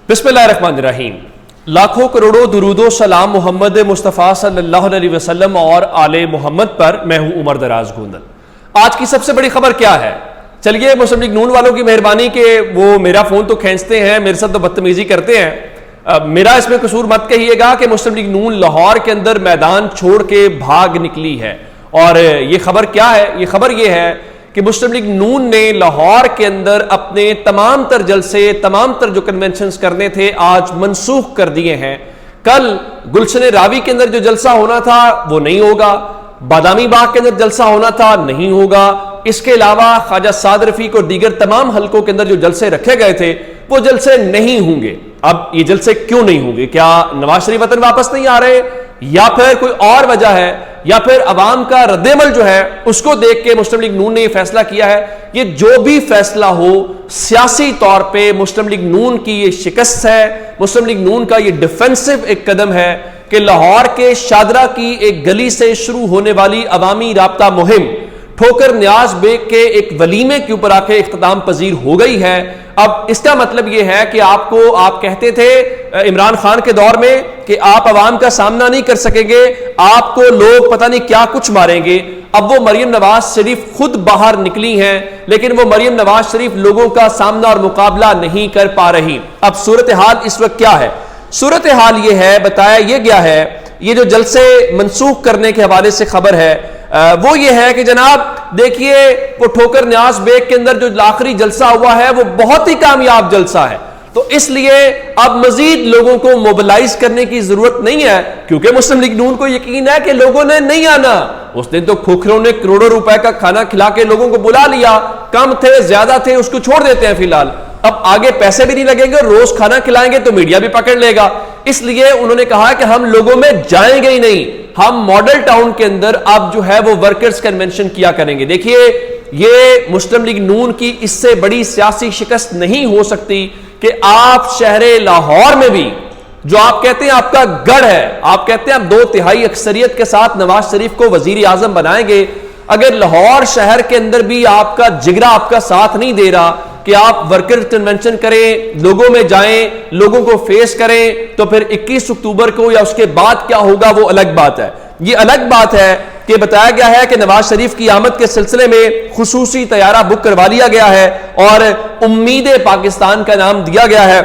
بسم اللہ الرحمن الرحیم. لاکھوں کروڑوں درود و سلام محمد مصطفیٰ صلی اللہ علیہ وسلم اور آل محمد پر. میں ہوں عمر دراز گوندل. آج کی سب سے بڑی خبر کیا ہے؟ چلیے مسلم لیگ نون والوں کی مہربانی کہ وہ میرا فون تو کھینچتے ہیں، میرے ساتھ تو بدتمیزی کرتے ہیں. میرا اس میں قصور مت کہیے گا کہ مسلم لیگ نون لاہور کے اندر میدان چھوڑ کے بھاگ نکلی ہے. اور یہ خبر کیا ہے؟ یہ خبر یہ ہے کہ مسلم لیگ نون نے لاہور کے اندر اپنے تمام تر جلسے، تمام تر جو کنونشنز کرنے تھے آج منسوخ کر دیے ہیں. کل گلشن راوی کے اندر جو جلسہ ہونا تھا وہ نہیں ہوگا، بادامی باغ کے اندر جلسہ ہونا تھا نہیں ہوگا. اس کے علاوہ خواجہ سعد رفیق اور دیگر تمام حلقوں کے اندر جو جلسے رکھے گئے تھے وہ جلسے نہیں ہوں گے. اب یہ جلسے کیوں نہیں ہوں گے؟ کیا نواز شریف وطن واپس نہیں آ رہے، یا پھر کوئی اور وجہ ہے، یا پھر عوام کا رد عمل جو ہے اس کو دیکھ کے مسلم لیگ نون نے یہ فیصلہ کیا ہے؟ یہ جو بھی فیصلہ ہو، سیاسی طور پہ مسلم لیگ نون کی یہ شکست ہے، مسلم لیگ نون کا یہ ڈیفنسو ایک قدم ہے کہ لاہور کے شادرہ کی ایک گلی سے شروع ہونے والی عوامی رابطہ مہم ٹھوکر نیاز بیگ کے ایک ولیمے کے اوپر آ کے اختتام پذیر ہو گئی ہے. اب اس کا مطلب یہ ہے کہ آپ کہتے تھے عمران خان کے دور میں کہ آپ عوام کا سامنا نہیں کر سکیں گے، آپ کو لوگ پتہ نہیں کیا کچھ ماریں گے. اب وہ مریم نواز شریف خود باہر نکلی ہیں، لیکن وہ مریم نواز شریف لوگوں کا سامنا اور مقابلہ نہیں کر پا رہی. اب صورتحال اس وقت کیا ہے؟ صورتحال یہ ہے، بتایا یہ گیا ہے، یہ جو جلسے منسوخ کرنے کے حوالے سے خبر ہے وہ یہ ہے کہ جناب دیکھیے وہ ٹھوکر نیاز بیگ کے اندر جو آخری جلسہ ہوا ہے وہ بہت ہی کامیاب جلسہ ہے. تو اس لیے اب مزید لوگوں کو موبلائز کرنے کی ضرورت نہیں ہے، کیونکہ مسلم لیگ نون کو یقین ہے کہ لوگوں نے نہیں آنا. اس دن تو کھوکھروں نے کروڑوں روپے کا کھانا کھلا کے لوگوں کو بلا لیا، کم تھے زیادہ تھے اس کو چھوڑ دیتے ہیں فی الحال. اب آگے پیسے بھی نہیں لگیں گے، روز کھانا کھلائیں گے تو میڈیا بھی پکڑ لے گا. اس لیے انہوں نے کہا کہ ہم لوگوں میں جائیں گے ہی نہیں، ہم ماڈل ٹاؤن کے اندر اب جو ہے وہ ورکرز کنونشن کیا کریں گے. دیکھیے یہ مسلم لیگ نون کی اس سے بڑی سیاسی شکست نہیں ہو سکتی کہ آپ شہر لاہور میں بھی جو آپ کہتے ہیں آپ کا گڑھ ہے، آپ کہتے ہیں آپ 2/3 اکثریت کے ساتھ نواز شریف کو وزیر اعظم بنائیں گے، اگر لاہور شہر کے اندر بھی آپ کا جگرا آپ کا ساتھ نہیں دے رہا کہ آپ ورکر کنونشن کریں، لوگوں میں جائیں، لوگوں کو فیس کریں، تو پھر 21 اکتوبر کو یا اس کے بعد کیا ہوگا وہ الگ بات ہے. یہ الگ بات ہے کہ بتایا گیا ہے کہ نواز شریف کی آمد کے سلسلے میں خصوصی طیارہ بک کروا لیا گیا ہے اور امید پاکستان کا نام دیا گیا ہے،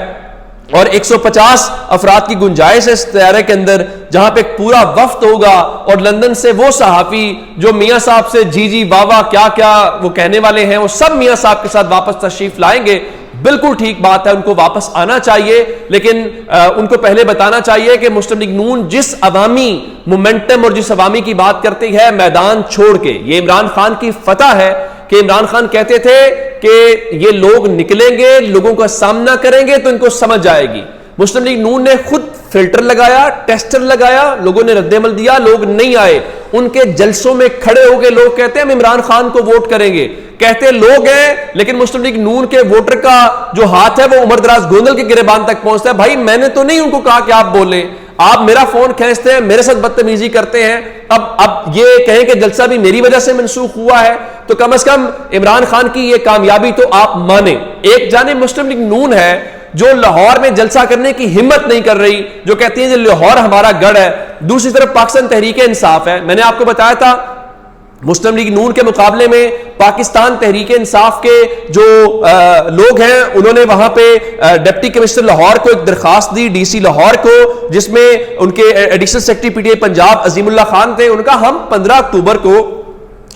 اور 150 افراد کی گنجائش ہے اس طیارے کے اندر، جہاں پہ ایک پورا وفد ہوگا. اور لندن سے وہ صحافی جو میاں صاحب سے جی واہ واہ کیا کیا وہ کہنے والے ہیں، وہ سب میاں صاحب کے ساتھ واپس تشریف لائیں گے. بالکل ٹھیک بات ہے، ان کو واپس آنا چاہیے، لیکن ان کو پہلے بتانا چاہیے کہ مسلم لیگ نون جس عوامی مومنٹم اور جس عوامی کی بات کرتی ہے میدان چھوڑ کے، یہ عمران خان کی فتح ہے کہ عمران خان کہتے تھے کہ یہ لوگ نکلیں گے، لوگوں کا سامنا کریں گے تو ان کو سمجھ آئے گی. مسلم لیگ نون نے خود فلٹر لگایا، ٹیسٹر لگایا، لوگوں نے رد عمل دیا، لوگ نہیں آئے. ان کے جلسوں میں کھڑے ہو کے لوگ کہتے ہیں ہم عمران خان کو ووٹ کریں گے، کہتے لوگ ہیں، لیکن مسلم لیگ نون کے ووٹر کا جو ہاتھ ہے وہ عمر دراز گوندل کے گریبان تک پہنچتا ہے. بھائی میں نے تو نہیں ان کو کہا کہ آپ بولیں، آپ میرا فون کھینچتے ہیں، میرے ساتھ بدتمیزی کرتے ہیں. اب یہ کہیں کہ جلسہ بھی میری وجہ سے منسوخ ہوا ہے تو کم از کم عمران خان کی یہ کامیابی تو آپ مانیں. ایک جانب مسلم لیگ نون ہے جو لاہور میں جلسہ کرنے کی ہمت نہیں کر رہی، جو کہتی ہے کہ لاہور ہمارا گڑھ ہے. دوسری طرف پاکستان تحریک انصاف ہے. میں نے آپ کو بتایا تھا مسلم لیگ نون کے مقابلے میں پاکستان تحریک انصاف کے جو لوگ ہیں انہوں نے وہاں پہ ڈپٹی کمشنر لاہور کو ایک درخواست دی، ڈی سی لاہور کو، جس میں ان کے additional secretary P T I Punjab Azeem Ullah Khan تھے. ان کا ہم 15 اکتوبر کو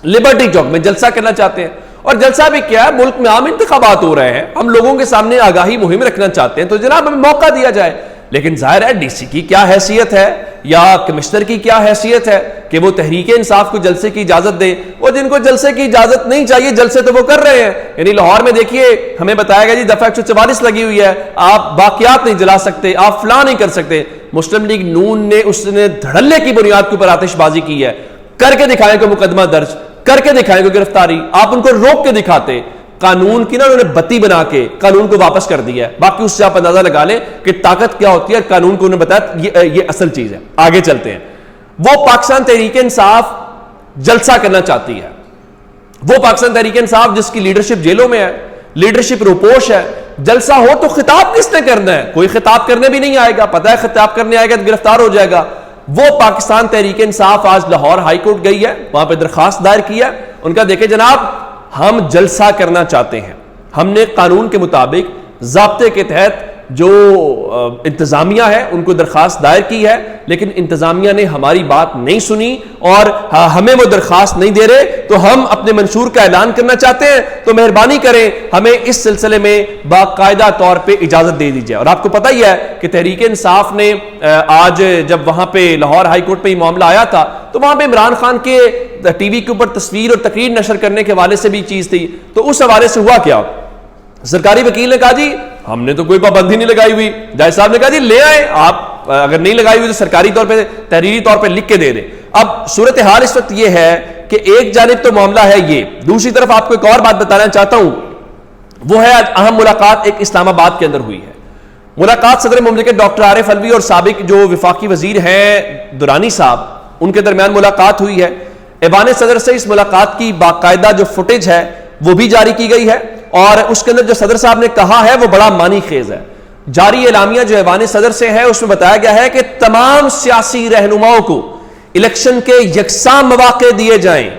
لبرٹی چوک میں جلسہ کرنا چاہتے ہیں. اور جلسہ بھی کیا ہے، ملک میں عام انتخابات ہو رہے ہیں، ہم لوگوں کے سامنے آگاہی مہم رکھنا چاہتے ہیں، تو جناب ہمیں موقع دیا جائے. لیکن ظاہر ہے ڈی سی کی کیا حیثیت ہے یا کمشنر کی کیا حیثیت ہے کہ وہ تحریک انصاف کو جلسے کی اجازت دے. وہ جن کو جلسے کی اجازت نہیں چاہیے جلسے تو وہ کر رہے ہیں. یعنی لاہور میں دیکھیے ہمیں بتایا گیا جی دفعہ 144 لگی ہوئی ہے، آپ باقیات نہیں جلا سکتے، آپ فلاں نہیں کر سکتے. مسلم لیگ نون نے اس نے دھڑلے کی بنیاد کے اوپر آتش بازی کی ہے. کر کے دکھائیں کہ مقدمہ درج، کر کے دکھائیں کہ گرفتاری، آپ ان کو روک کے دکھاتے. قانون کی نا انہوں نے بتی بنا کے قانون کو واپس کر دیا ہے. باقی اس سے آپ اندازہ لگا لیں کہ طاقت کیا ہوتی ہے. قانون کو انہوں نے بتایا یہ اصل چیز ہے. آگے چلتے ہیں. وہ پاکستان تحریک انصاف جلسہ کرنا چاہتی ہے، وہ پاکستان تحریک انصاف جس کی لیڈرشپ جیلوں میں ہے، لیڈرشپ روپوش ہے، جلسہ ہو تو خطاب کس نے کرنا ہے؟ کوئی خطاب کرنے بھی نہیں آئے گا، پتہ ہے خطاب کرنے آئے گا تو گرفتار ہو جائے گا۔ وہ پاکستان تحریک انصاف آج لاہور ہائی کورٹ گئی ہے، وہاں پہ درخواست دائر کیا، ان کا دیکھیں جناب ہم جلسہ کرنا چاہتے ہیں، ہم نے قانون کے مطابق ضابطے کے تحت جو انتظامیہ ہے ان کو درخواست دائر کی ہے، لیکن انتظامیہ نے ہماری بات نہیں سنی اور ہمیں وہ درخواست نہیں دے رہے، تو ہم اپنے منشور کا اعلان کرنا چاہتے ہیں، تو مہربانی کریں ہمیں اس سلسلے میں باقاعدہ طور پہ اجازت دے دیجیے۔ اور آپ کو پتہ ہی ہے کہ تحریک انصاف نے آج جب وہاں پہ لاہور ہائی کورٹ پہ یہ معاملہ آیا تھا تو وہاں پہ عمران خان کے ٹی وی کے اوپر تصویر اور تقریر نشر کرنے کے حوالے سے بھی چیز تھی، تو اس حوالے سے ہوا کیا؟ سرکاری وکیل نے کہا جی ہم نے تو کوئی پابندی نہیں لگائی ہوئی، جج صاحب نے کہا جی لے آئیں، آپ اگر نہیں لگائی ہوئی تو سرکاری طور پہ تحریری طور پہ لکھ کے دے دیں۔ اب صورتحال اس وقت یہ ہے کہ ایک جانب تو معاملہ ہے یہ، دوسری طرف آپ کو ایک اور بات بتانا چاہتا ہوں، وہ ہے اہم ملاقات ایک اسلام آباد کے اندر ہوئی ہے۔ ملاقات صدر مملکت ڈاکٹر عارف علوی اور سابق جو وفاقی وزیر ہیں درانی صاحب، ان کے درمیان ملاقات ہوئی ہے۔ ایوان صدر سے اس ملاقات کی باقاعدہ جو فوٹیج ہے وہ بھی جاری کی گئی ہے، اور اس کے اندر جو صدر صاحب نے کہا ہے وہ بڑا معنی خیز ہے۔ جاری اعلامیہ جو ایوان صدر سے ہے اس میں بتایا گیا ہے کہ تمام سیاسی رہنماؤں کو الیکشن کے یکساں مواقع دیے جائیں،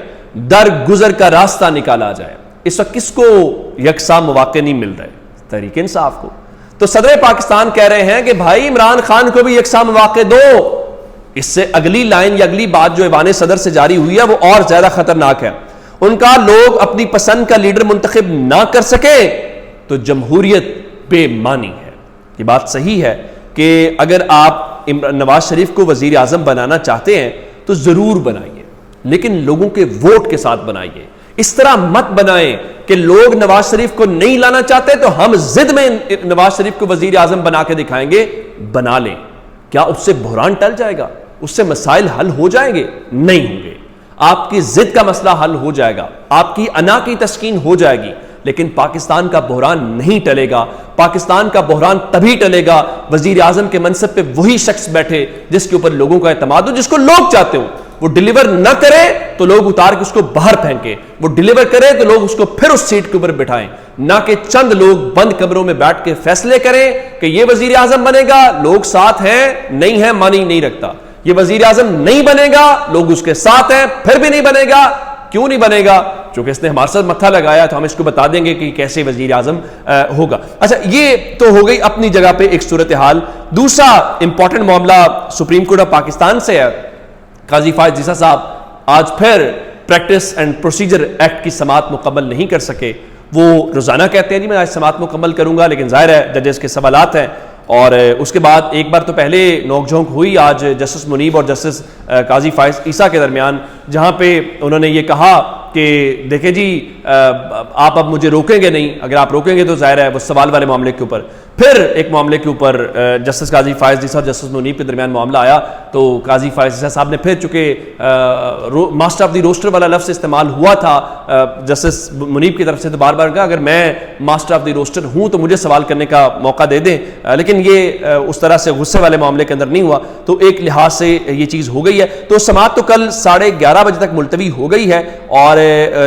درگزر کا راستہ نکالا جائے۔ اس وقت کس کو یکساں مواقع نہیں مل رہے؟ تحریک انصاف کو۔ تو صدر پاکستان کہہ رہے ہیں کہ بھائی عمران خان کو بھی یکساں مواقع دو۔ اس سے اگلی لائن یا اگلی بات جو ایوان صدر سے جاری ہوئی ہے وہ اور زیادہ خطرناک ہے۔ ان کا لوگ اپنی پسند کا لیڈر منتخب نہ کر سکے تو جمہوریت بے معنی ہے۔ یہ بات صحیح ہے کہ اگر آپ نواز شریف کو وزیر اعظم بنانا چاہتے ہیں تو ضرور بنائیے، لیکن لوگوں کے ووٹ کے ساتھ بنائیے۔ اس طرح مت بنائیں کہ لوگ نواز شریف کو نہیں لانا چاہتے تو ہم ضد میں نواز شریف کو وزیر اعظم بنا کے دکھائیں گے۔ بنا لیں، کیا اس سے بحران ٹل جائے گا؟ اس سے مسائل حل ہو جائیں گے؟ نہیں ہوں گے۔ آپ کی ضد کا مسئلہ حل ہو جائے گا، آپ کی انا کی تسکین ہو جائے گی، لیکن پاکستان کا بحران نہیں ٹلے گا۔ پاکستان کا بحران تبھی ٹلے گا وزیر اعظم کے منصب پہ وہی شخص بیٹھے جس کے اوپر لوگوں کا اعتماد ہو، جس کو لوگ چاہتے ہوں۔ وہ ڈیلیور نہ کرے تو لوگ اتار کے اس کو باہر پھینکے، وہ ڈیلیور کرے تو لوگ اس کو پھر اس سیٹ کے اوپر بٹھائیں، نہ کہ چند لوگ بند کمروں میں بیٹھ کے فیصلے کریں کہ یہ وزیر اعظم بنے گا، لوگ ساتھ ہیں نہیں ہیں معنی نہیں رکھتا۔ یہ وزیر اعظم نہیں بنے گا، لوگ اس کے ساتھ ہیں، پھر بھی نہیں بنے گا۔ کیوں نہیں بنے گا؟ چونکہ اس نے ہمارے ساتھ متھا لگایا تو ہم اس کو بتا دیں گے کہ کیسے وزیر اعظم ہوگا۔ اچھا، یہ تو ہو گئی اپنی جگہ پہ ایک صورتحال۔ دوسرا امپورٹنٹ معاملہ سپریم کورٹ آف پاکستان سے ہے۔ قاضی فائز عیسیٰ صاحب آج پھر پریکٹس اینڈ پروسیجر ایکٹ کی سماعت مکمل نہیں کر سکے۔ وہ روزانہ کہتے ہیں جی میں آج سماعت مکمل کروں گا، لیکن ظاہر ہے ججز کے سوالات ہیں، اور اس کے بعد ایک بار تو پہلے نوک جھونک ہوئی آج جسٹس منیب اور جسٹس قاضی فائز عیسیٰ کے درمیان، جہاں پہ انہوں نے یہ کہا کہ دیکھیں جی آپ اب مجھے روکیں گے نہیں، اگر آپ روکیں گے تو ظاہر ہے وہ سوال والے معاملے کے اوپر۔ پھر ایک معاملے کے اوپر جسٹس قاضی فائز عیسیٰ اور جسٹس منیب کے درمیان معاملہ آیا تو قاضی فائز عیسیٰ صاحب نے پھر، چونکہ ماسٹر آف دی روسٹر والا لفظ استعمال ہوا تھا جسٹس منیب کی طرف سے، تو بار بار کہا اگر میں ماسٹر آف دی روسٹر ہوں تو مجھے سوال کرنے کا موقع دے دیں، لیکن یہ اس طرح سے غصے والے معاملے کے اندر نہیں ہوا، تو ایک لحاظ سے یہ چیز ہو گئی ہے۔ تو سماعت تو کل 11:30 بجے تک ملتوی ہو گئی ہے، اور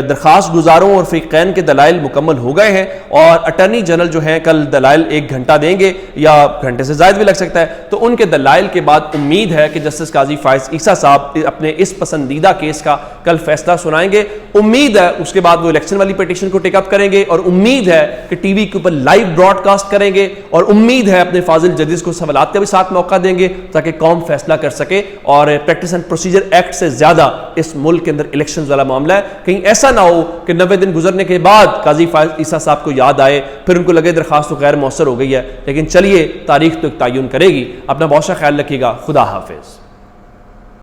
درخواست گزاروں اور فریقین کے دلائل مکمل ہو گئے ہیں، اور اٹارنی جنرل جو ہیں کل دلائل 1 گھنٹہ دیں گے یا گھنٹے سے زائد بھی لگ سکتا ہے، تو ان کے دلائل کے بعد امید ہے کہ جسٹس قاضی فائز عیسیٰ صاحب اپنے اس پسندیدہ کیس کا کل فیصلہ سنائیں گے۔ امید ہے اس کے بعد وہ الیکشن والی پیٹیشن کو ٹیک اپ کریں گے، اور امید ہے کہ ٹی وی کے اوپر لائیو براڈ کاسٹ کریں گے، اور امید ہے اپنے فاضل ججز کو سوالات کا بھی ساتھ موقع دیں گے تاکہ قوم فیصلہ کر سکے۔ اور پریکٹس اینڈ پروسیجر ایکٹ سے زیادہ اس ملک کے اندر الیکشن والا معاملہ ہے، کہیں ایسا نہ ہو کہ 90 دن گزرنے کے بعد قاضی فائز عیسیٰ صاحب کو یاد آئے، پھر ان کو لگے درخواست تو غیر مؤثر ہو گئی ہے۔ لیکن چلیے، تاریخ تو ایک تعین کرے گی۔ اپنا بہت سا خیال رکھیے گا۔ خدا حافظ۔